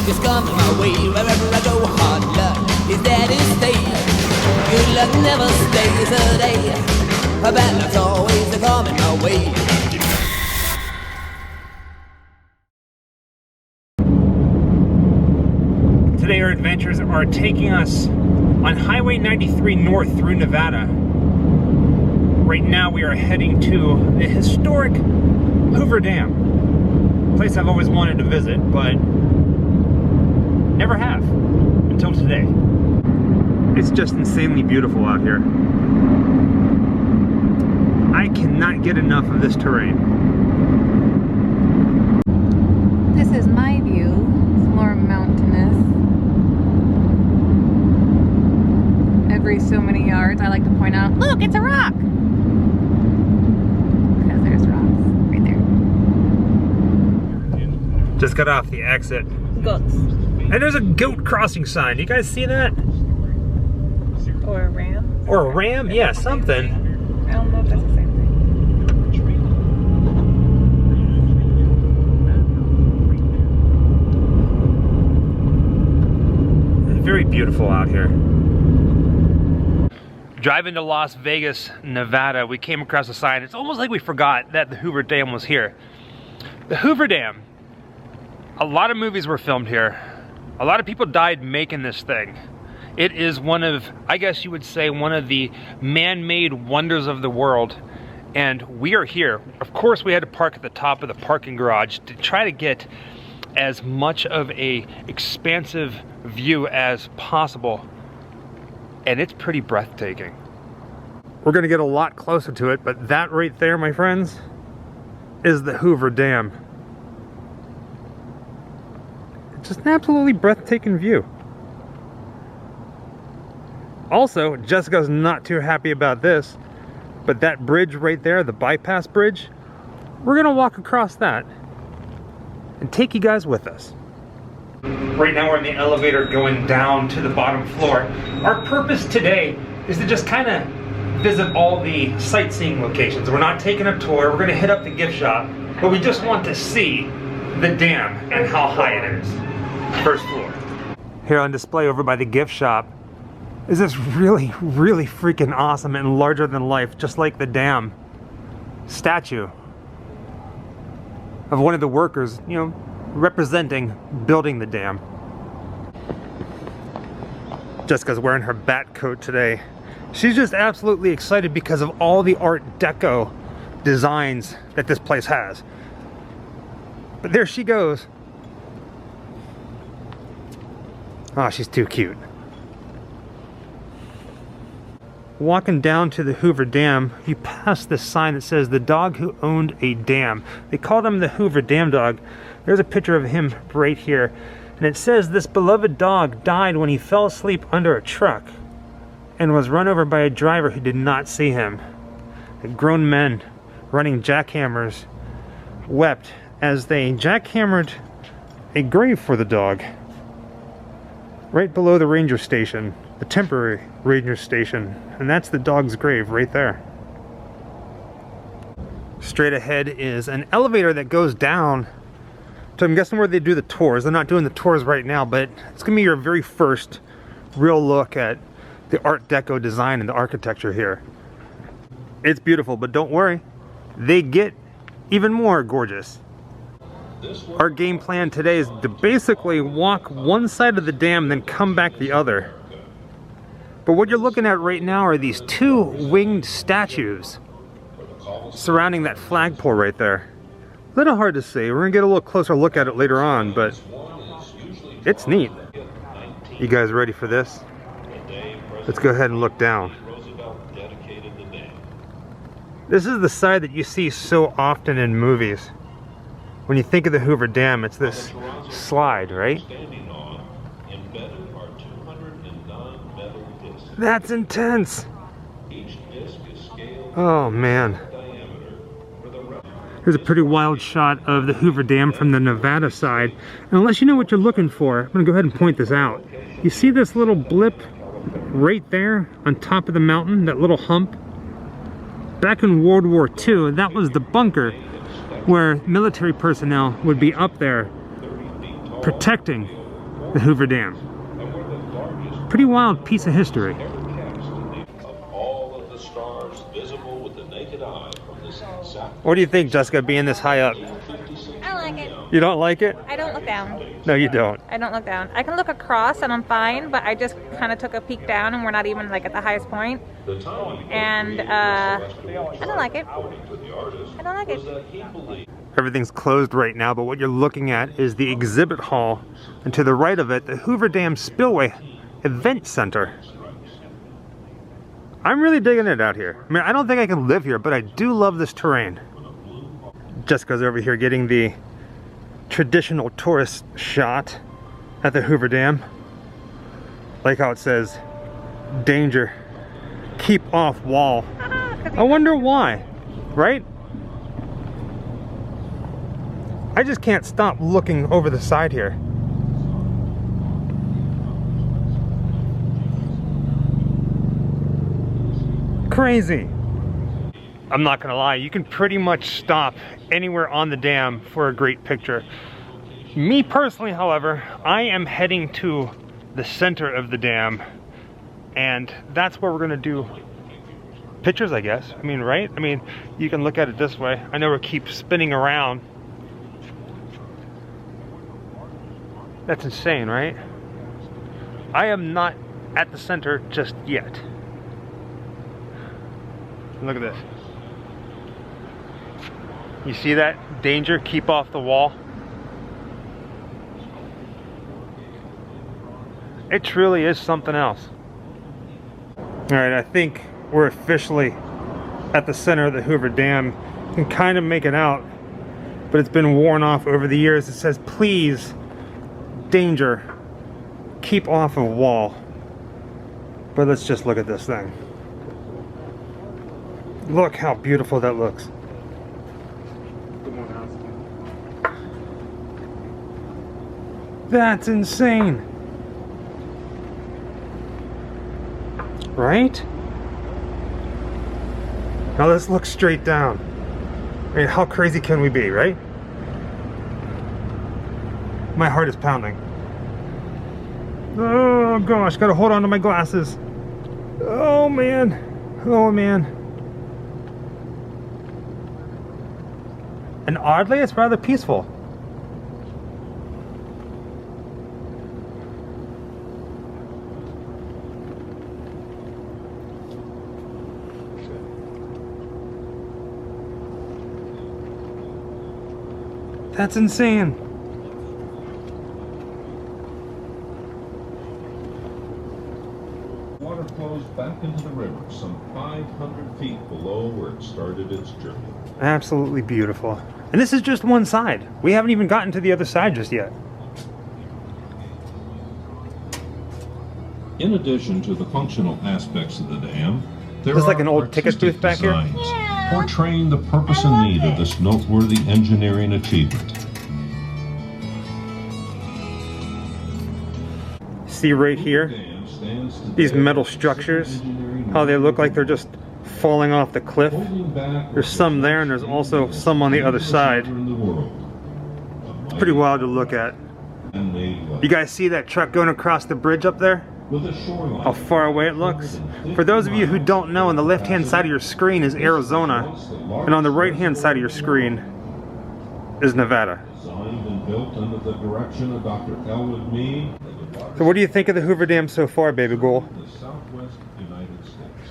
is coming my way. Wherever I go, hard luck is there to stay. Good luck never stays a day. Bad luck's always coming my way. Today our adventures are taking us on Highway 93 north through Nevada. Right now we are heading to the historic Hoover Dam. A place I've always wanted to visit, but never have until today. It's just insanely beautiful out here. I cannot get enough of this terrain. This is my view. It's more mountainous. Every so many yards, I like to point out, look, it's a rock! Because there's rocks right there. Just got off the exit. Goats. And there's a goat crossing sign. You guys see that? Or a ram? Or a ram? Yeah, something. I don't know if that's the same thing. It's very beautiful out here. Driving to Las Vegas, Nevada, we came across a sign. It's almost like we forgot that the Hoover Dam was here. The Hoover Dam, a lot of movies were filmed here. A lot of people died making this thing. It is one of, I guess you would say, one of the man-made wonders of the world. And we are here. Of course, we had to park at the top of the parking garage to try to get as much of a expansive view as possible. And it's pretty breathtaking. We're gonna get a lot closer to it, but that right there, my friends, is the Hoover Dam. It's just an absolutely breathtaking view. Also, Jessica's not too happy about this, but that bridge right there, the bypass bridge, we're gonna walk across that and take you guys with us. Right now we're in the elevator going down to the bottom floor. Our purpose today is to just kind of visit all the sightseeing locations. We're not taking a tour, we're gonna hit up the gift shop, but we just want to see the dam and how high it is. First floor. Here on display over by the gift shop is this really, really freaking awesome and larger than life, just like the dam, statue of one of the workers, you know, representing building the dam. Jessica's wearing her bat coat today. She's just absolutely excited because of all the Art Deco designs that this place has. But there she goes. Oh, she's too cute. Walking down to the Hoover Dam, you pass this sign that says the dog who owned a dam. They called him the Hoover Dam dog. There's a picture of him right here. And it says this beloved dog died when he fell asleep under a truck and was run over by a driver who did not see him. The grown men running jackhammers wept as they jackhammered a grave for the dog right below the ranger station, the temporary ranger station. And that's the dog's grave right there. Straight ahead is an elevator that goes down to, I'm guessing, where they do the tours. They're not doing the tours right now, but it's gonna be your very first real look at the Art Deco design and the architecture here. It's beautiful, but don't worry, they get even more gorgeous. Our game plan today is to basically walk one side of the dam, then come back the other. But what you're looking at right now are these two winged statues surrounding that flagpole right there. A little hard to see. We're gonna get a little closer look at it later on, but it's neat. You guys ready for this? Let's go ahead and look down. This is the side that you see so often in movies. When you think of the Hoover Dam, it's this slide, right? That's intense. Oh man. Here's a pretty wild shot of the Hoover Dam from the Nevada side. And unless you know what you're looking for, I'm gonna go ahead and point this out. You see this little blip right there on top of the mountain, that little hump? Back in World War II, that was the bunker where military personnel would be up there protecting the Hoover Dam. Pretty wild piece of history. What do you think, Jessica, being this high up? I like it. You don't like it? I don't look down. No, you don't. I don't look down. I can look across and I'm fine, but I just kind of took a peek down and we're not even like at the highest point. And I don't like it. I don't like it. Everything's closed right now, but what you're looking at is the exhibit hall, and to the right of it, the Hoover Dam Spillway Event Center. I'm really digging it out here. I mean, I don't think I can live here, but I do love this terrain. Jessica's over here getting the traditional tourist shot at the Hoover Dam. Like how it says, danger, keep off wall. I wonder why, right? I just can't stop looking over the side here. Crazy. I'm not gonna lie, you can pretty much stop anywhere on the dam for a great picture. Me personally, however, I am heading to the center of the dam, and that's where we're gonna do pictures, I guess. I mean, right? I mean, you can look at it this way. I know we keep spinning around. That's insane, right? I am not at the center just yet. Look at this. You see that? Danger, keep off the wall. It truly is something else. Alright, I think we're officially at the center of the Hoover Dam. You can kind of make it out, but it's been worn off over the years. It says, please, danger, keep off of wall. But let's just look at this thing. Look how beautiful that looks. That's insane. Right? Now let's look straight down. I mean, how crazy can we be, right? My heart is pounding. Oh gosh, gotta hold on to my glasses. Oh man. Oh man. And oddly, it's rather peaceful. That's insane. Water flows back into the river some 500 feet below where it started its journey. Absolutely beautiful. And this is just one side. We haven't even gotten to the other side just yet. In addition to the functional aspects of the dam, there There's are like an old ticket artistic booth back here. designs portraying the purpose and need of this noteworthy engineering achievement. See right here, these metal structures, how they look like they're just falling off the cliff. There's some there and there's also some on the other side. It's pretty wild to look at. You guys see that truck going across the bridge up there? How far away it looks? For those of you who don't know, on the left hand side of your screen is Arizona, and on the right hand side of your screen is Nevada. Designed and built under the direction of Dr. Mead. So what do you think of the Hoover Dam so far, baby girl? The Southwest United States.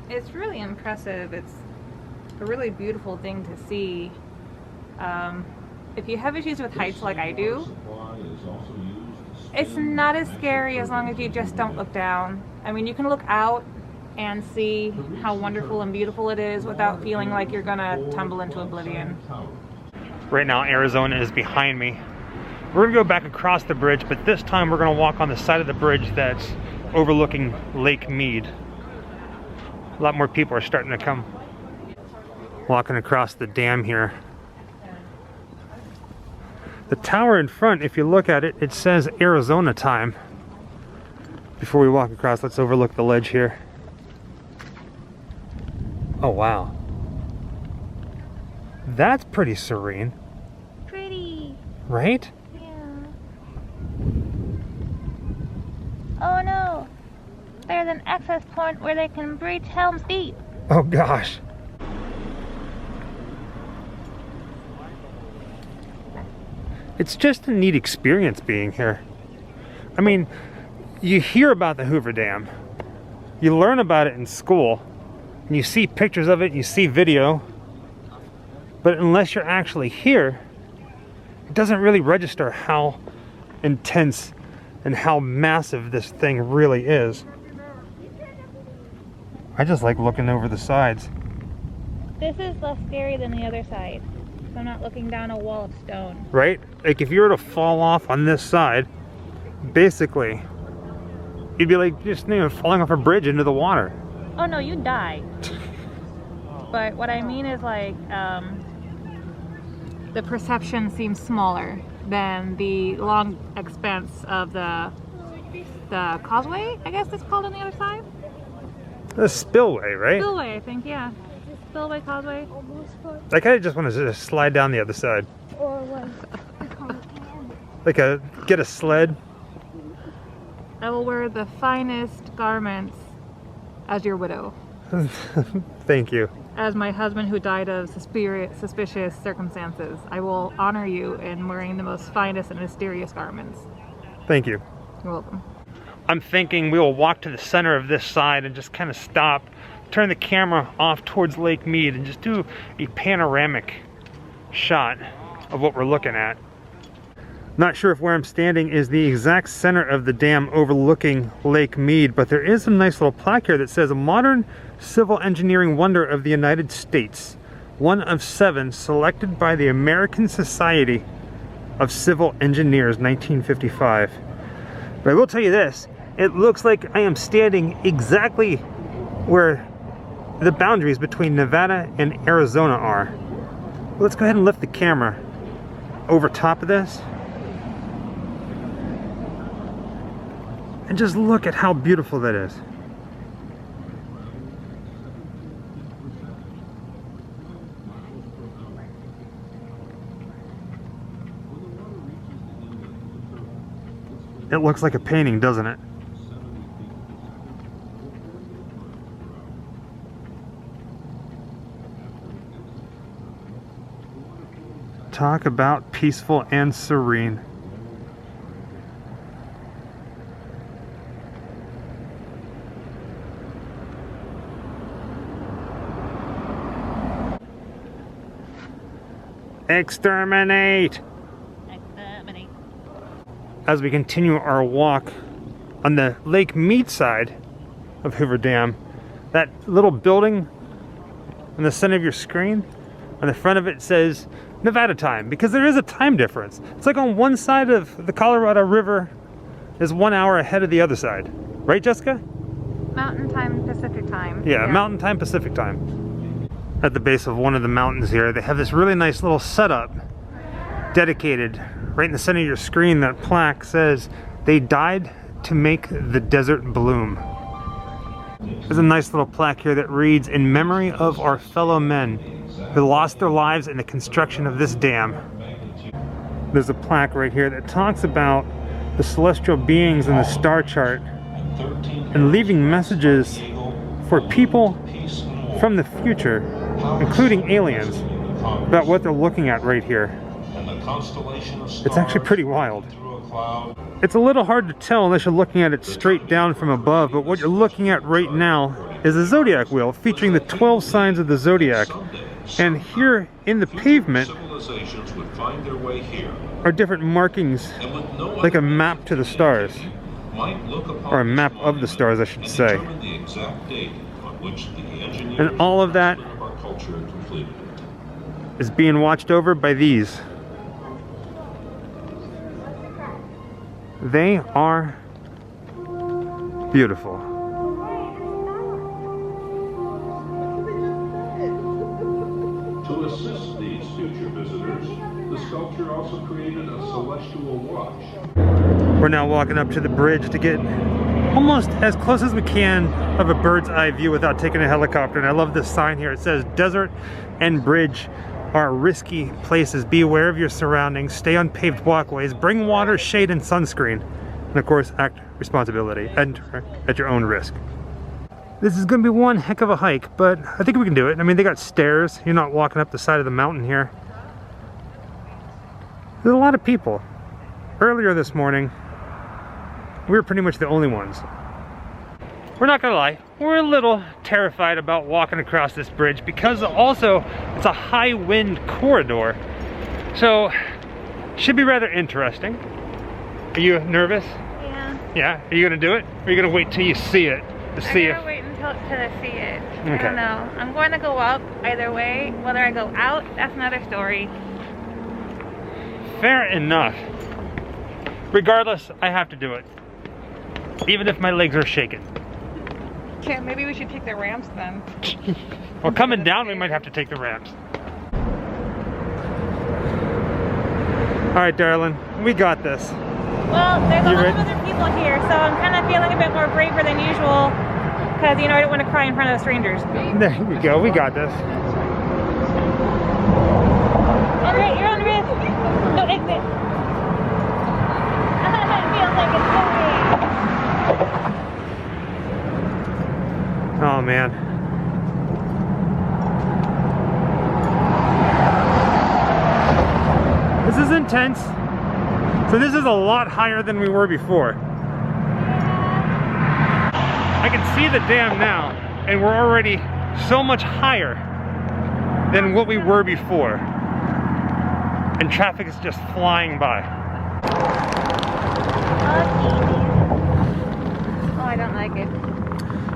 It's really impressive. It's a really beautiful thing to see. If you have issues with heights like I do, it's not as scary as long as you just don't look down. I mean, you can look out and see how wonderful and beautiful it is without feeling like you're gonna tumble into oblivion. Right now, Arizona is behind me. We're gonna go back across the bridge, but this time we're gonna walk on the side of the bridge that's overlooking Lake Mead. A lot more people are starting to come. Walking across the dam here. The tower in front, if you look at it, it says Arizona time. Before we walk across, let's overlook the ledge here. Oh wow. That's pretty serene. Pretty. Right? Yeah. Oh no! There's an access point where they can breach Helm's Deep. Oh gosh. It's just a neat experience being here. I mean, you hear about the Hoover Dam, you learn about it in school, and you see pictures of it, and you see video, but unless you're actually here, it doesn't really register how intense and how massive this thing really is. I just like looking over the sides. This is less scary than the other side. So I'm not looking down a wall of stone. Right? Like if you were to fall off on this side, basically, you'd be like just, you know, falling off a bridge into the water. Oh no, you'd die. But what I mean is like, the perception seems smaller than the long expanse of the causeway, I guess it's called on the other side? The spillway, right? Spillway, I think, yeah. Spillway, causeway. I kind of just want to just slide down the other side. Or Like get a sled. I will wear the finest garments as your widow. Thank you. As my husband who died of suspicious circumstances, I will honor you in wearing the most finest and mysterious garments. Thank you. You're welcome. I'm thinking we will walk to the center of this side and just kind of stop, turn the camera off towards Lake Mead and just do a panoramic shot of what we're looking at. Not sure if where I'm standing is the exact center of the dam overlooking Lake Mead, but there is a nice little plaque here that says a modern civil engineering wonder of the United States, one of 7 selected by the American Society of Civil Engineers, 1955. But I will tell you this, it looks like I am standing exactly where the boundaries between Nevada and Arizona are. Let's go ahead and lift the camera over top of this and just look at how beautiful that is. It looks like a painting, doesn't it? Talk about peaceful and serene. Exterminate! Exterminate. As we continue our walk on the Lake Mead side of Hoover Dam, that little building in the center of your screen, on the front of it says Nevada time, because there is a time difference. It's like on one side of the Colorado River is 1 hour ahead of the other side. Right, Jessica? Mountain time, Pacific time. Yeah, Mountain time, Pacific time. At the base of one of the mountains here, they have this really nice little setup dedicated right in the center of your screen. That plaque says, "They died to make the desert bloom." There's a nice little plaque here that reads, "In memory of our fellow men who lost their lives in the construction of this dam." There's a plaque right here that talks about the celestial beings in the star chart and leaving messages for people from the future, including aliens, about what they're looking at right here. It's actually pretty wild. It's a little hard to tell unless you're looking at it straight down from above, but what you're looking at right now is a zodiac wheel featuring the 12 signs of the zodiac. And here in the pavement are different markings, like a map to the stars, or a map of the stars, I should say. And all of that is being watched over by these. They are beautiful. To assist these future visitors, the sculpture also created a celestial watch. We're now walking up to the bridge to get almost as close as we can of a bird's eye view without taking a helicopter. And I love this sign here. It says, "Desert and bridge are risky places. Be aware of your surroundings. Stay on paved walkways. Bring water, shade, and sunscreen. And of course, act responsibility. Enter at your own risk. This is going to be one heck of a hike, but I think we can do it. I mean, they got stairs. You're not walking up the side of the mountain here. There's a lot of people. Earlier this morning, we were pretty much the only ones. We're not gonna lie, we're a little terrified about walking across this bridge because also it's a high wind corridor. So, should be rather interesting. Are you nervous? Yeah. Yeah? Are you gonna do it? Or are you gonna wait till you see it? To see if... I'm gonna wait until I see it. Okay. I don't know. I'm going to go up either way. Whether I go out, that's another story. Fair enough. Regardless, I have to do it. Even if my legs are shaking. Okay, maybe we should take the ramps then. Well, coming down, we might have to take the ramps. Alright, darling, we got this. Well, there's a lot ready? of other people here, so I'm kind of feeling a bit more braver than usual. Because, you know, I don't want to cry in front of strangers. There you go, we got this. Alright, you're on risk. No exit. It feels like it's going. Oh man. This is intense. So this is a lot higher than we were before. I can see the dam now, and we're already so much higher than what we were before. And traffic is just flying by. Oh, I don't like it.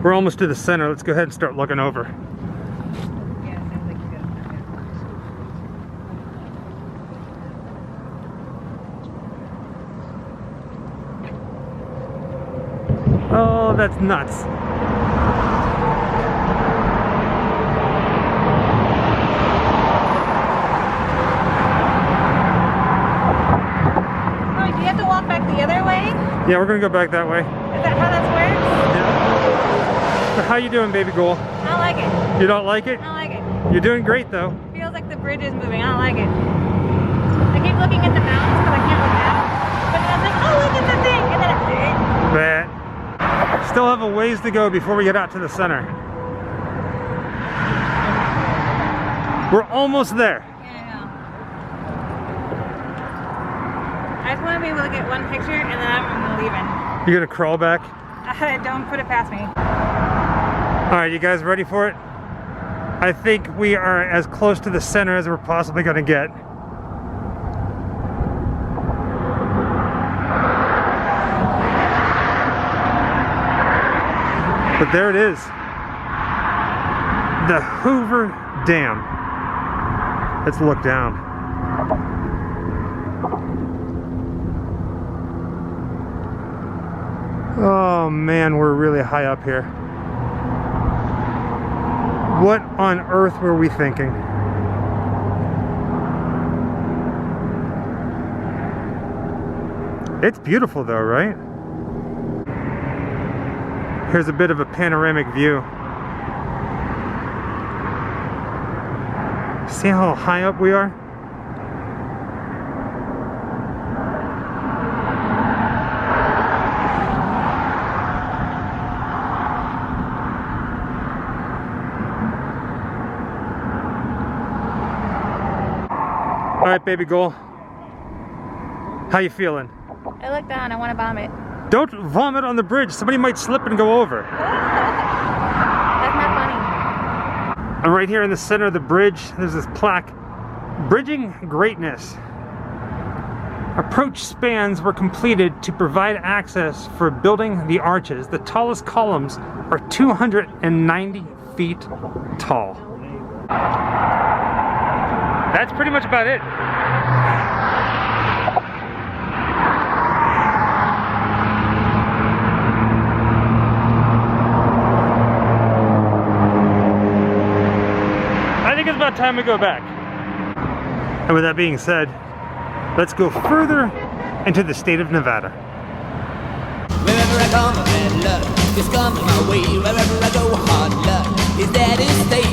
We're almost to the center. Let's go ahead and start looking over. Yeah, sounds like you got. Oh, that's nuts. Oh, do you have to walk back the other way? Yeah, we're gonna go back that way. Is that how that works? Yeah. So how you doing, baby girl? I don't like it. You don't like it? I don't like it. You're doing great, though. Feels like the bridge is moving. I don't like it. I keep looking at the mountains because I can't look out. But then I'm like, oh, look at the thing. And then it's But still have a ways to go before we get out to the center. We're almost there. Yeah, I know. I just want to be able to get one picture and then I'm leaving. You're gonna crawl back? Don't put it past me. Alright, you guys ready for it? I think we are as close to the center as we're possibly gonna get. But there it is. The Hoover Dam. Let's look down. Oh man, we're really high up here. What on earth were we thinking? It's beautiful though, right? Here's a bit of a panoramic view. See how high up we are? All right, baby girl. How you feeling? I look down. I want to vomit. Don't vomit on the bridge. Somebody might slip and go over. That's not funny. And right here in the center of the bridge, there's this plaque, Bridging Greatness. Approach spans were completed to provide access for building the arches. The tallest columns are 290 feet tall. That's pretty much about it. I think it's about time we go back. And with that being said, let's go further into the state of Nevada. Wherever I come, bad luck is coming my way. Wherever I go, hard luck is there to stay.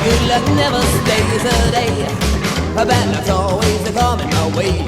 Good luck never stays a day. Bad luck's always coming my way.